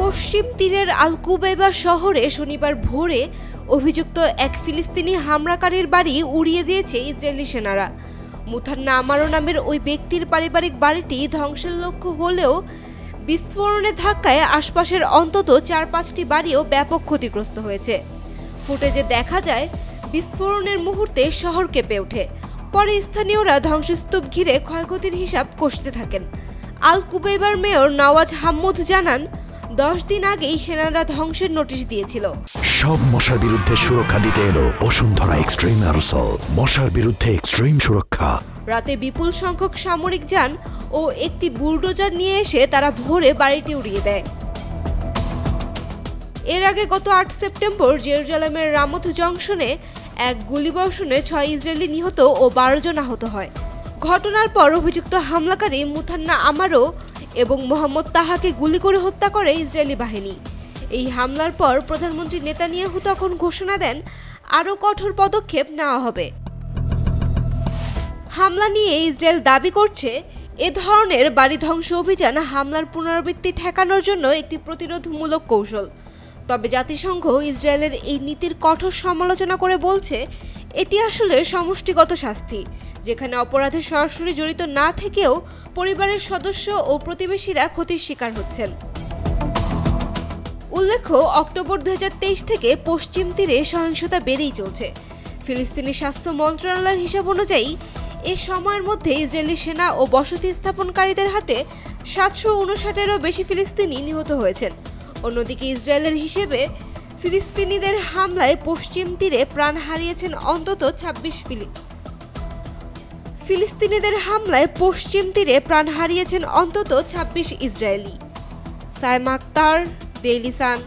পশ্চিম তীরের আল কুবাইবা শহরে শনিবার ভোরে অভিযুক্ত এক ফিলিস্তিনি হামলাকারীর বাড়ি উড়িয়ে দিয়েছে ইসরায়েলি সেনারা। মুথান্না আমারো নামের ওই ব্যক্তির পারিবারিক বাড়িটি ধ্বংসের লক্ষ্য হলেও বিস্ফোরণের ধাক্কায় আশপাশের অন্তত ৪-৫টি বাড়িও ব্যাপক ক্ষতিগ্রস্ত হয়েছে। ফুটেজে দেখা যায় বিস্ফোরণের মুহূর্তে শহর কেঁপে ওঠে। পরে স্থানীয়রা ধ্বংসস্তূপ ঘিরে ক্ষয়ক্ষতির হিসাব কষতে থাকেন। আল কুবাইবার মেয়র নওয়াজ হাম্মুদ জানান, 10 দিন আগেই সেনারা ধ্বংসের নোটিশ দিয়েছিল। সব মশার বিরুদ্ধে সুরক্ষা দিতে এলো বসুন্ধরা এক্সট্রিম অ্যারোসল, মশার বিরুদ্ধে এক্সট্রিম সুরক্ষা। রাতে বিপুল সংখ্যক সামরিক যান ও একটি বুলডোজার নিয়ে এসে তারা ভোরে বাড়িটি উড়িয়ে দেয়। এর আগে গত 8 সেপ্টেম্বর জেরুজালেমের রামথ জংশনে এক গুলিবর্ষণে 6 ইসরায়েলি নিহত ও 12 জন আহত হয়। ঘটনার পর অভিযুক্ত হামলাকারী মুথান্না আমারো এবং মোহাম্মদ তাহাকে গুলি করে হত্যা করে ইসরায়েলি বাহিনী। এই হামলার পর প্রধানমন্ত্রী নেতানিয়াহু তখন ঘোষণা দেন আরও কঠোর পদক্ষেপ নেওয়া হবে। হামলা নিয়ে ইসরায়েল দাবি করছে, এ ধরনের বাড়ি ধ্বংস অভিযান হামলার পুনরাবৃত্তি ঠেকানোর জন্য একটি প্রতিরোধমূলক কৌশল। তবে জাতিসংঘ ইসরায়েলের এই নীতির কঠোর সমালোচনা করে বলছে, এটি আসলে সমষ্টিগত শাস্তি, যেখানে অপরাধে সরাসরি জড়িত না থেকেও পরিবারের সদস্য ও প্রতিবেশীরা ক্ষতির শিকার হচ্ছেন। উল্লেখ্য, অক্টোবর 2023 থেকে পশ্চিম তীরে সহিংসতা বেড়েই চলছে। ফিলিস্তিনি স্বাস্থ্য মন্ত্রণালয়ের হিসাব অনুযায়ী এ সময়ের মধ্যে ইসরায়েলি সেনা ও বসতি স্থাপনকারীদের হাতে 759-এরও বেশি ফিলিস্তিনি নিহত হয়েছেন। অন্যদিকে ইসরায়েলের হিসেবে ফিলিস্তিনিদের হামলায় পশ্চিম তীরে প্রাণ হারিয়েছেন অন্তত 26 Israeli. Saima Akter, Daily Sun.